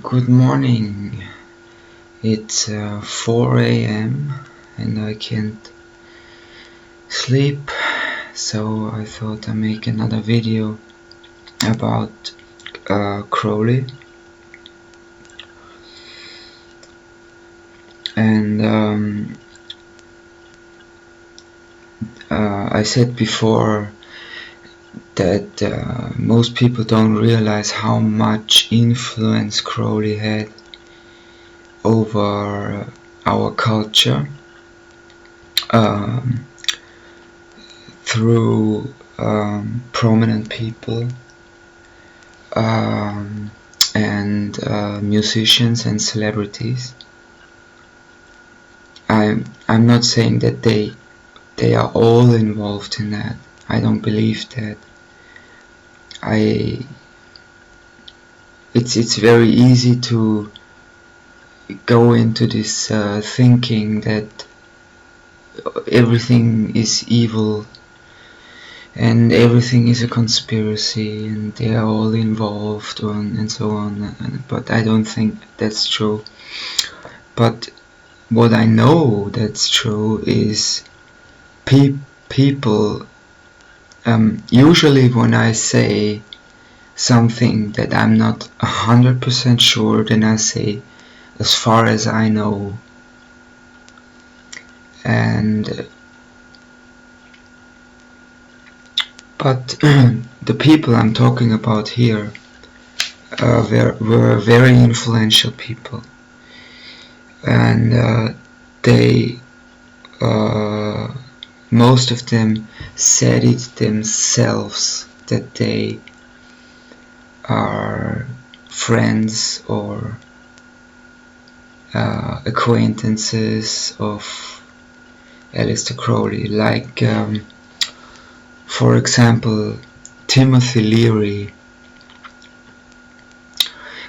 Good morning. It's 4 a.m. and I can't sleep, so I thought I'd make another video about Crowley. And I said before that most people don't realize how much influence Crowley had over our culture through prominent people and musicians and celebrities. I'm not saying that they are all involved in that. I don't believe that. It's very easy to go into this thinking that everything is evil and everything is a conspiracy and they are all involved and so on, but I don't think that's true. But what I know that's true is people usually when I say something that I'm not 100% sure, then I say as far as I know. But the people I'm talking about here were very influential people, and they most of them said it themselves that they are friends or acquaintances of Aleister Crowley, like for example Timothy Leary.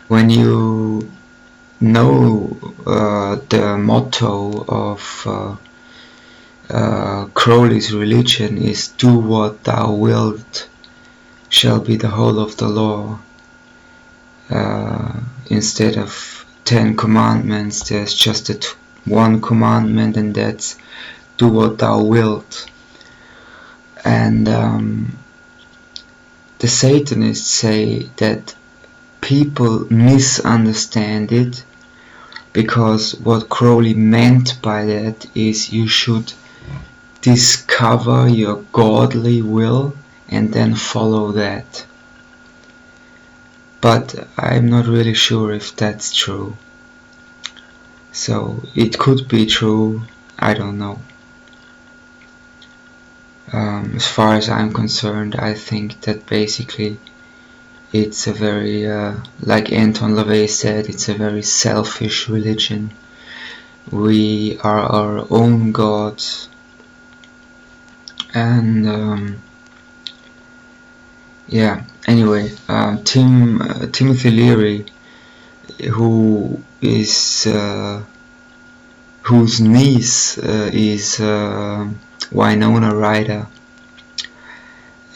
When you know the motto of Crowley's religion is "Do what thou wilt shall be the whole of the law," instead of 10 commandments there's just one commandment, and that's "Do what thou wilt." And the Satanists say that people misunderstand it, because what Crowley meant by that is you should discover your godly will and then follow that. But I'm not really sure if that's true. So it could be true, I don't know. As far as I'm concerned, I think that basically it's a very, like Anton LaVey said, it's a very selfish religion. We are our own gods. And yeah, anyway, Timothy Leary, who is whose niece is Winona Ryder,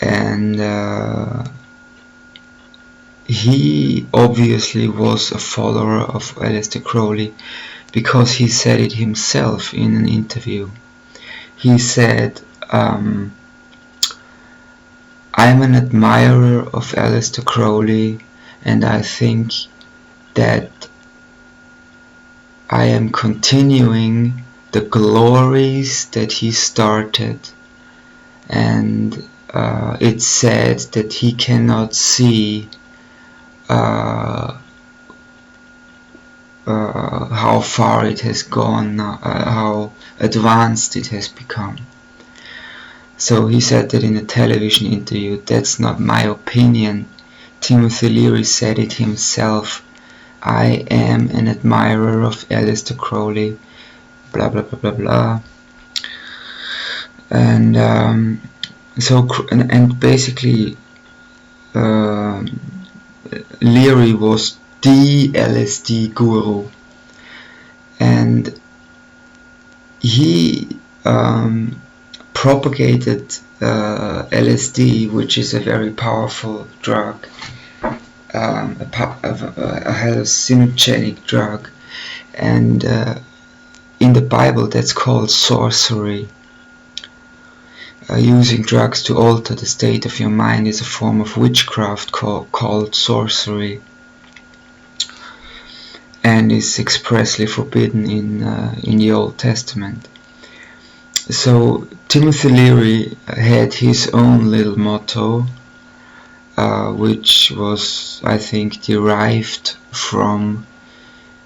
and he obviously was a follower of Aleister Crowley, because he said it himself in an interview. He said, I'm an admirer of Aleister Crowley, and I think that I am continuing the glories that he started, and it's sad that he cannot see how far it has gone now, how advanced it has become. So he said that in a television interview. That's not my opinion. Timothy Leary said it himself. I am an admirer of Aleister Crowley, blah blah blah blah blah. And and basically Leary was the LSD guru, and he propagated LSD, which is a very powerful drug, a hallucinogenic drug, and in the Bible that's called sorcery. Using drugs to alter the state of your mind is a form of witchcraft called sorcery, and is expressly forbidden in the Old Testament. So Timothy Leary had his own little motto, which was, I think, derived from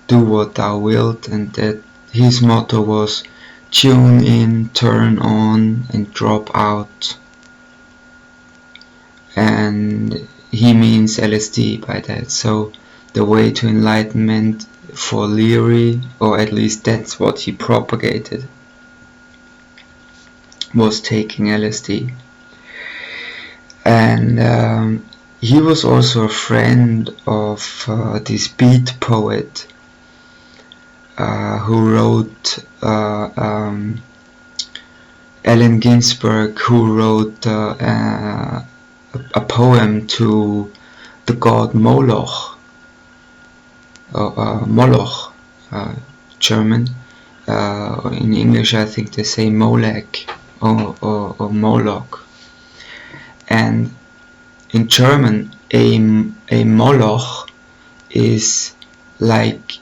"Do what thou wilt," and that his motto was "Tune in, turn on, and drop out." And he means LSD by that. So the way to enlightenment for Leary, or at least that's what he propagated, was taking LSD. And he was also a friend of this beat poet who wrote Allen Ginsberg, who wrote a poem to the god Moloch, Moloch, German. In English, I think they say Molech or Moloch. And in German, a Moloch is like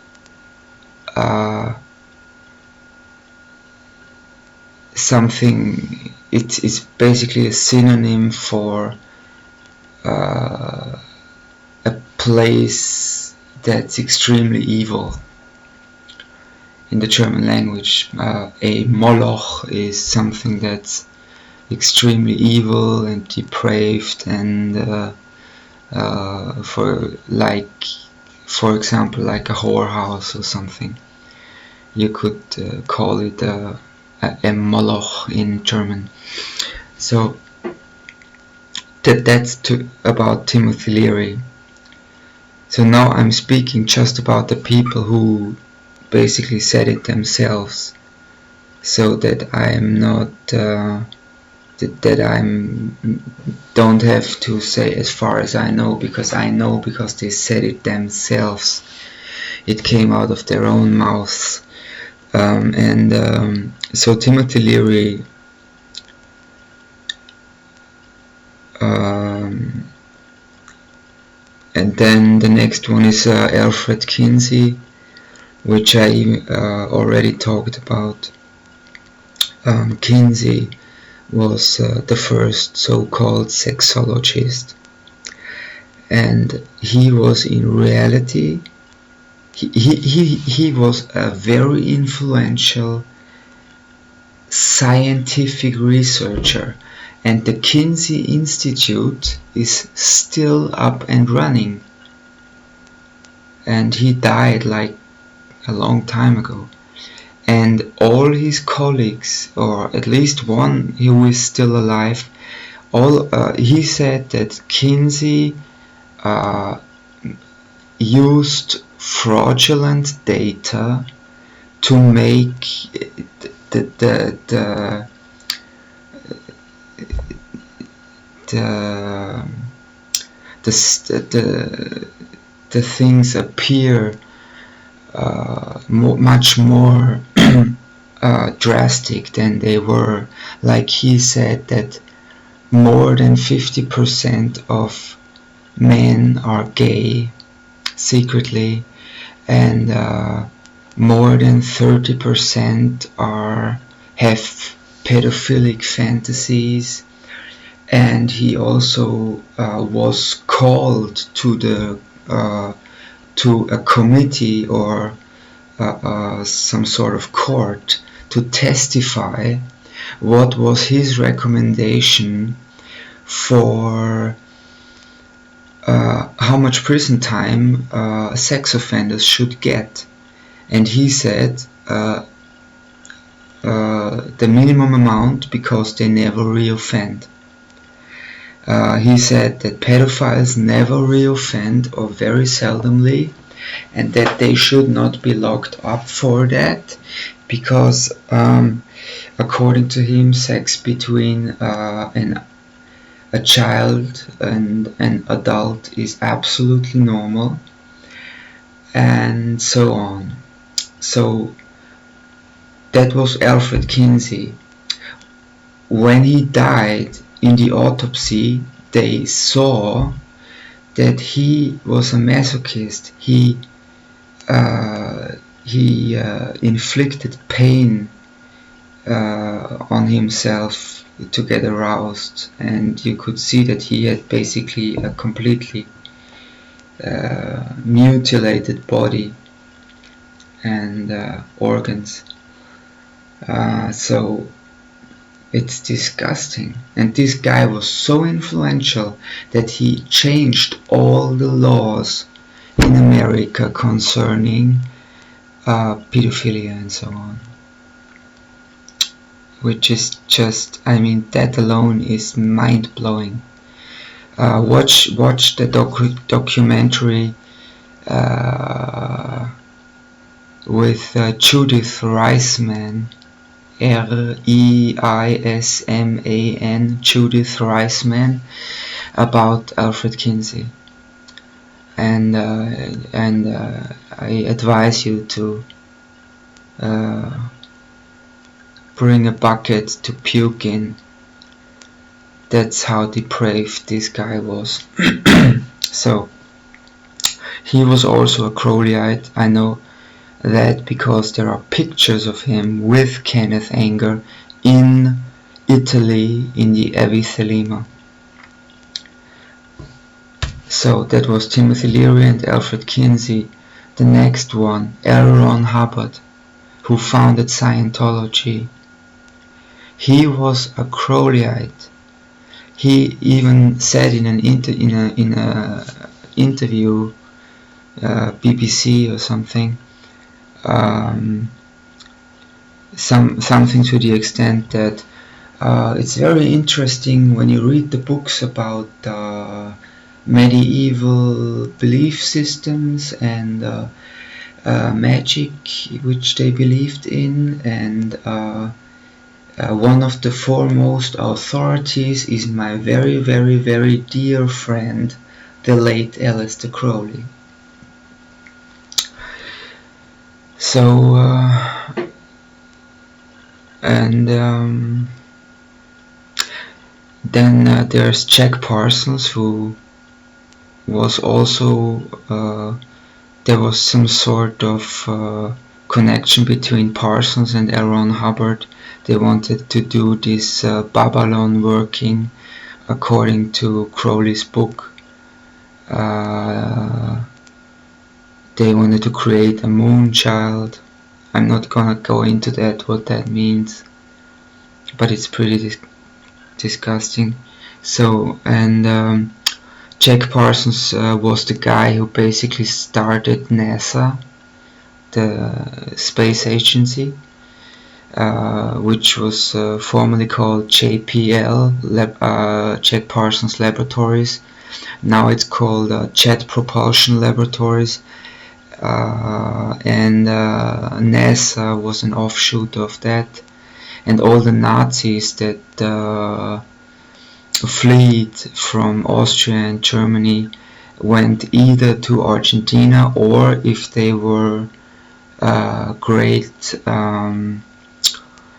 something. It is basically a synonym for a place that's extremely evil. In the German language, a Moloch is something that's extremely evil and depraved, and for example, like a whorehouse or something. You could call it a Moloch in German. So that's about Timothy Leary. So now I'm speaking just about the people who basically said it themselves, so that I am not don't have to say as far as I know, because they said it themselves. It came out of their own mouths. So Timothy Leary and then the next one is Alfred Kinsey, which I already talked about. Kinsey was the first so-called sexologist, and he was in reality, he was a very influential scientific researcher, and the Kinsey Institute is still up and running, and he died like a long time ago. And all his colleagues, or at least one who is still alive, he said that Kinsey used fraudulent data to make the things appear much more drastic than they were. Like he said that more than 50% of men are gay secretly, and more than 30% have pedophilic fantasies. And he also was called to a committee or some sort of court to testify what was his recommendation for how much prison time sex offenders should get. And he said the minimum amount, because they never reoffend. He said that pedophiles never reoffend, or very seldomly, and that they should not be locked up for that, because according to him, sex between a child and an adult is absolutely normal, and so on. So that was Alfred Kinsey. When he died, in the autopsy they saw that he was a masochist. He inflicted pain on himself to get aroused, and you could see that he had basically a completely mutilated body and organs. So it's disgusting. And this guy was so influential that he changed all the laws in America concerning pedophilia and so on. Which is just, I mean, that alone is mind-blowing. Watch the documentary with Judith Reisman, R-E-I-S-M-A-N, Judith Reisman, about Alfred Kinsey. And I advise you to bring a bucket to puke in. That's how depraved this guy was. So he was also a Crowleyite. I know that because there are pictures of him with Kenneth Anger in Italy in the Abbey Thelema. So that was Timothy Leary and Alfred Kinsey. The next one, L.Ron Hubbard, who founded Scientology. He was a Crowleyite. He even said in an interview, BBC or something, something to the extent that it's very interesting when you read the books about medieval belief systems and magic which they believed in, and one of the foremost authorities is my very, very, very dear friend, the late Aleister Crowley. So, then there's Jack Parsons, who was also, there was some sort of connection between Parsons and L.Ron Hubbard. They wanted to do this Babylon working according to Crowley's book. They wanted to create a moon child. I'm not gonna go into that, what that means, but it's pretty disgusting. So, and Jack Parsons was the guy who basically started NASA, the space agency, which was formerly called JPL, Jack Parsons Laboratories. Now it's called Jet Propulsion Laboratories, and NASA was an offshoot of that. And all the Nazis that fled from Austria and Germany went either to Argentina, or if they were great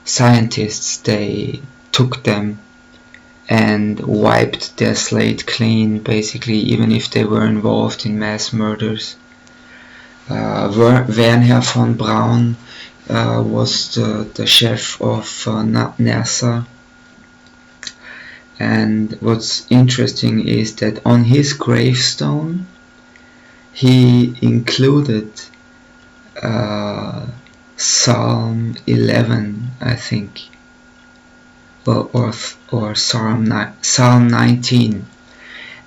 scientists, they took them and wiped their slate clean, basically, even if they were involved in mass murders. Wernher von Braun was the chef of NASA, and what's interesting is that on his gravestone he included Psalm 11, I think, or Psalm 19,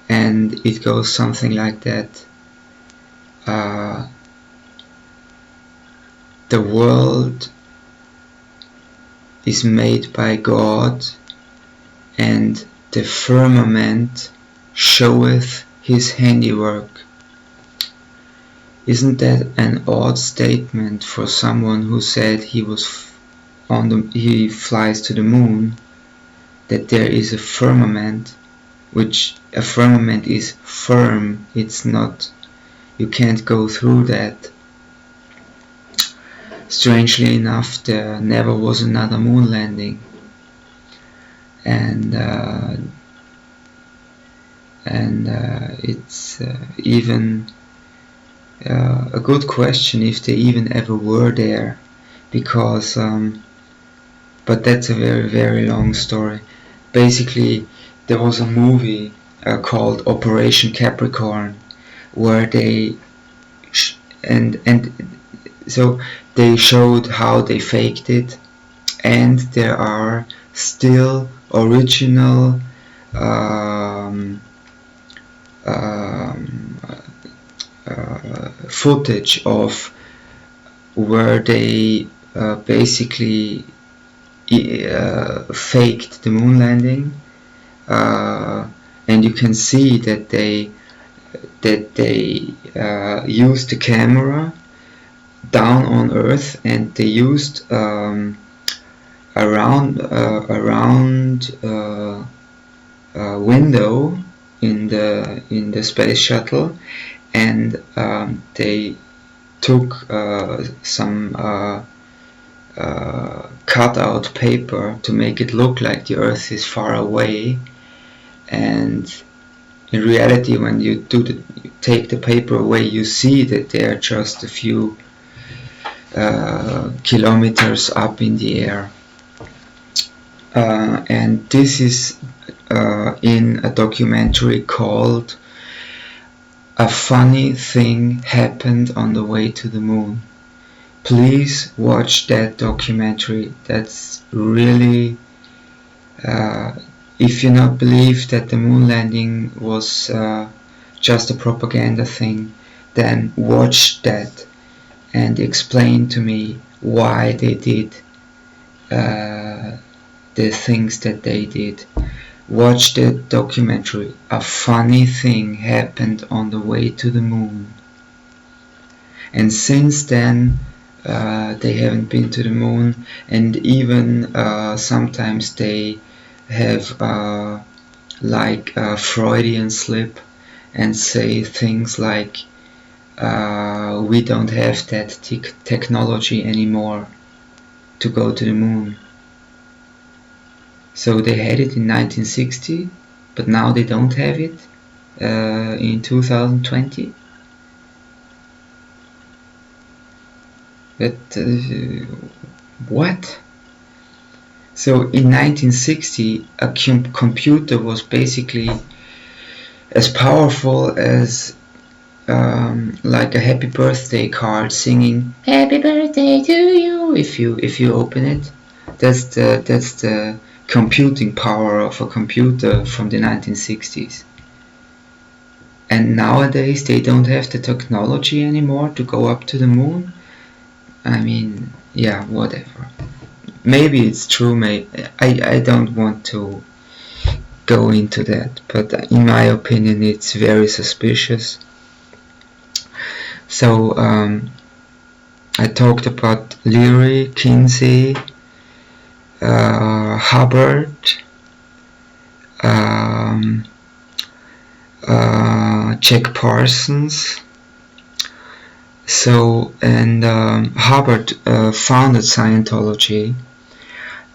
and it goes something like that. The world is made by God, and the firmament showeth his handiwork. Isn't that an odd statement for someone who said he flies to the moon, that there is a firmament which a firmament is firm. It's not, you can't go through that. Strangely enough, there never was another moon landing, and it's even a good question if they even ever were there, because but that's a very, very long story. Basically, there was a movie called Operation Capricorn, where they so they showed how they faked it, and there are still original footage of where they basically faked the moon landing, and you can see that they used the camera down on Earth, and they used a round window in the space shuttle, and they took some cut-out paper to make it look like the Earth is far away, and in reality, when you take the paper away, you see that they are just a few kilometers up in the air. And this is in a documentary called A Funny Thing Happened on the Way to the Moon. Please watch that documentary. That's really, if you not believe that the moon landing was just a propaganda thing, then watch that and explain to me why they did the things that they did. Watch the documentary. A Funny Thing Happened on the Way to the Moon. And since then they haven't been to the moon, and even sometimes they have like a Freudian slip and say things like we don't have that technology anymore to go to the moon. So they had it in 1960, but now they don't have it in 2020. But what? So in 1960, a computer was basically as powerful as like a happy birthday card singing "Happy Birthday to you" if you open it. That's the computing power of a computer from the 1960s. And nowadays they don't have the technology anymore to go up to the moon. I mean, yeah, whatever. Maybe it's true, I don't want to go into that, but in my opinion it's very suspicious. So I talked about Leary, Kinsey, Hubbard, Jack Parsons. So, and Hubbard founded Scientology,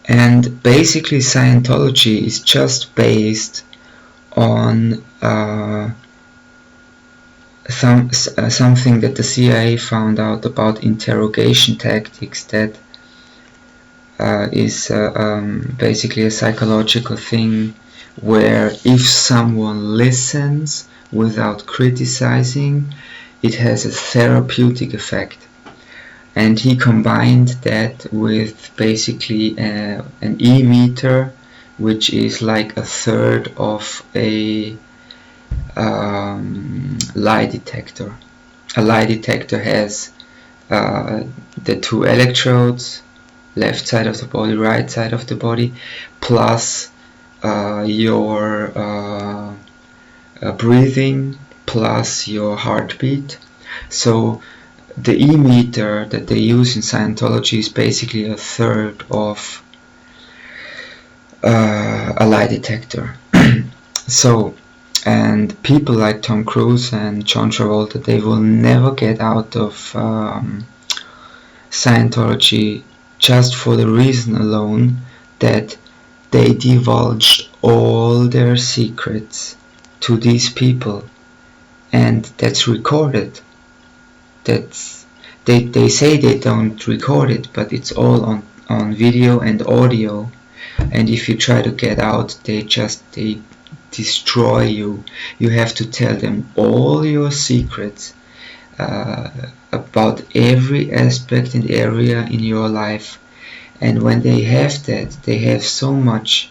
and basically Scientology is just based on something that the CIA found out about interrogation tactics, that is basically a psychological thing where if someone listens without criticizing, it has a therapeutic effect. And he combined that with basically an E-meter, which is like a third of a lie detector. A lie detector has the two electrodes, left side of the body, right side of the body, plus your breathing, plus your heartbeat. So the E-meter that they use in Scientology is basically a third of a lie detector. So, and people like Tom Cruise and John Travolta, they will never get out of Scientology just for the reason alone that they divulged all their secrets to these people, and that's recorded. They say they don't record it, but it's all on video and audio, and if you try to get out, they destroy you. You have to tell them all your secrets about every aspect and area in your life, and when they have that, they have so much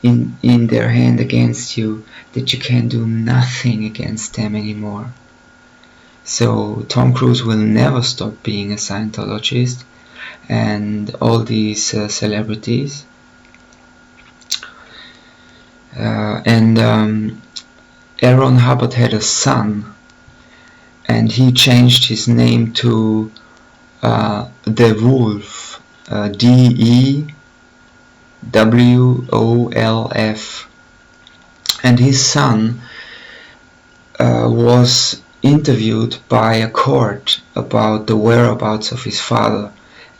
in their hand against you that you can do nothing against them anymore. So Tom Cruise will never stop being a Scientologist, and all these celebrities. L.Ron Hubbard had a son, and he changed his name to DeWolf, DeWolf, and his son was interviewed by a court about the whereabouts of his father,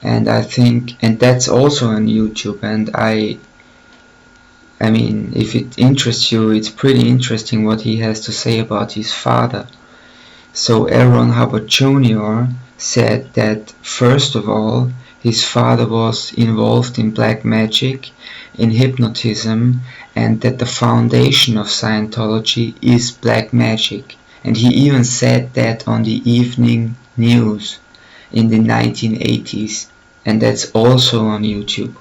and I think, and that's also on YouTube, and I mean, if it interests you, it's pretty interesting what he has to say about his father. So L.Ron Hubbard Jr. said that, first of all, his father was involved in black magic, in hypnotism, and that the foundation of Scientology is black magic. And he even said that on the evening news in the 1980s, and that's also on YouTube.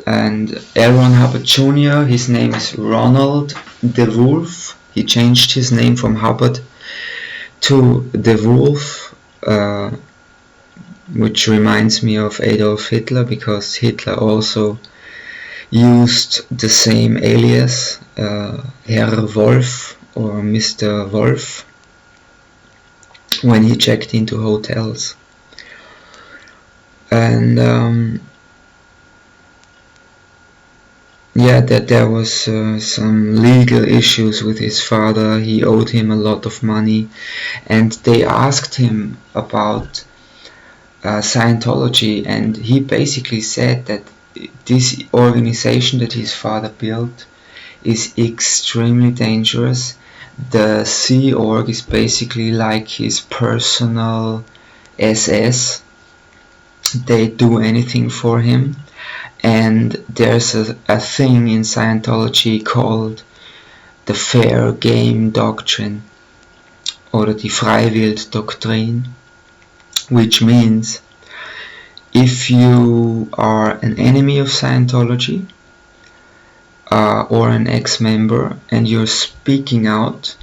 And L.Ron Hubbard Jr., his name is Ronald DeWolf. He changed his name from Hubbard to DeWolf, which reminds me of Adolf Hitler, because Hitler also used the same alias, Herr Wolf or Mr. Wolf, when he checked into hotels. And that there was some legal issues with his father. He owed him a lot of money, and they asked him about Scientology, and he basically said that this organization that his father built is extremely dangerous. The Sea Org is basically like his personal SS. They do anything for him. And there's a thing in Scientology called the Fair Game Doctrine, or die Freiwild-Doktrin, which means if you are an enemy of Scientology or an ex-member and you're speaking out,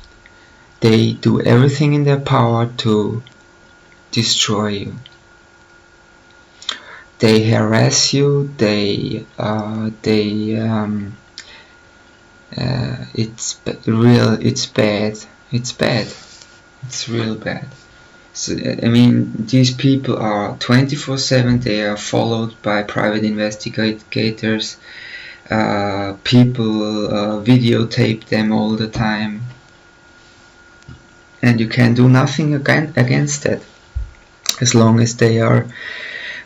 they do everything in their power to destroy you. They harass you. It's bad. It's real bad. So I mean, these people are 24/7. They are followed by private investigators. People videotape them all the time, and you can do nothing against that, as long as they are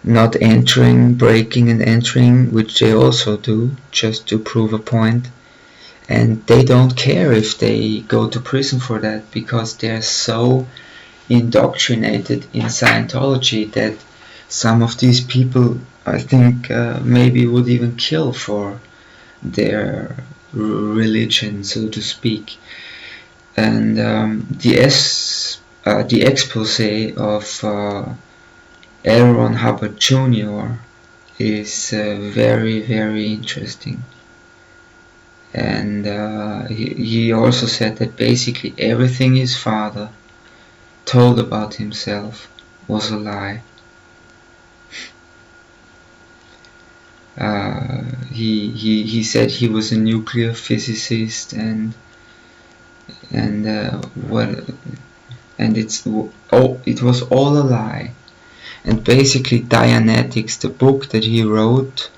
not breaking and entering, which they also do, just to prove a point. And they don't care if they go to prison for that, because they're so indoctrinated in Scientology that some of these people, I think, maybe would even kill for their religion, so to speak. And the expose of L.Ron Hubbard Jr. is very, very interesting. And he also said that basically everything his father told about himself was a lie. He said he was a nuclear physicist, and it was all a lie. And basically Dianetics, the book that he wrote,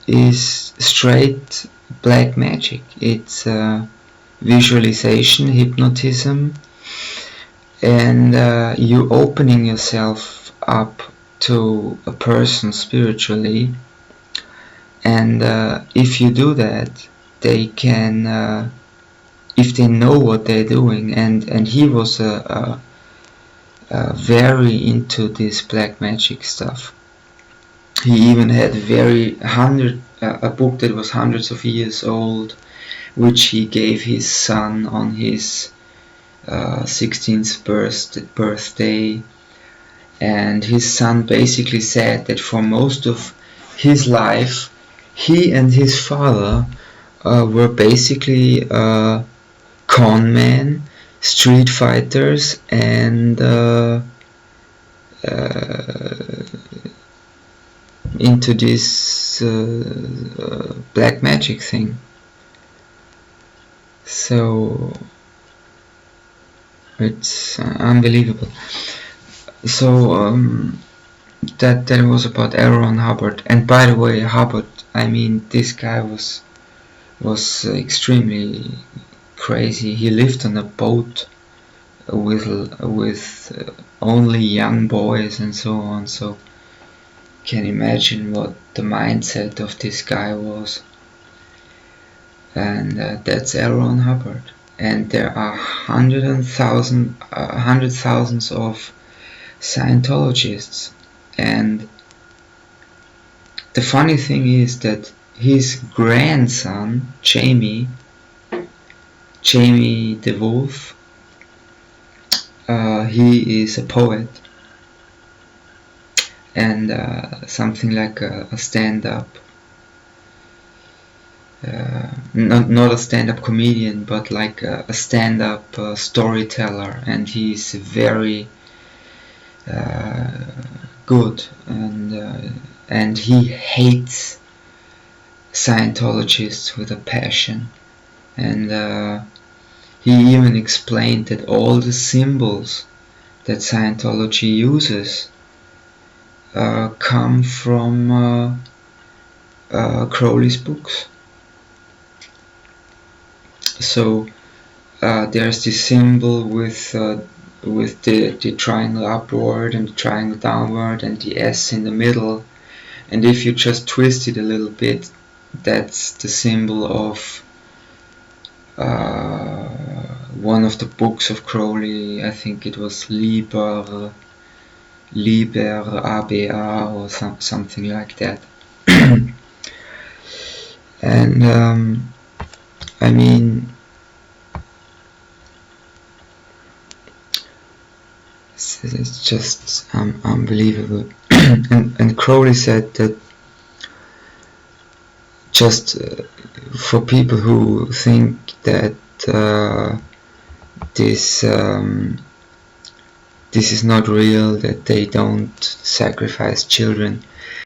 is straight black magic. It's visualization, hypnotism, and you opening yourself up to a person spiritually. And if you do that, they can, if they know what they're doing, and he was very into this black magic stuff. He even had a book that was hundreds of years old, which he gave his son on his 16th birthday. And his son basically said that for most of his life, he and his father were basically con men, street fighters, and into this black magic thing. So it's unbelievable. So that was about L.Ron Hubbard. And by the way, Hubbard, I mean, this guy was extremely crazy. He lived on a boat with only young boys and so on. So can imagine what the mindset of this guy was. And that's L.Ron Hubbard. And there are hundred thousands of Scientologists. And the funny thing is that his grandson, Jamie DeWolf, he is a poet and something like a stand-up, not a stand-up comedian, but like a stand-up storyteller, and he's very good, and he hates Scientologists with a passion. And he even explained that all the symbols that Scientology uses come from Crowley's books. So there's this symbol with the triangle upward and the triangle downward and the S in the middle, and if you just twist it a little bit, that's the symbol of one of the books of Crowley. I think it was Liber ABA or something like that. And I mean, it's just unbelievable. and Crowley said that just for people who think that this is not real, that they don't sacrifice children,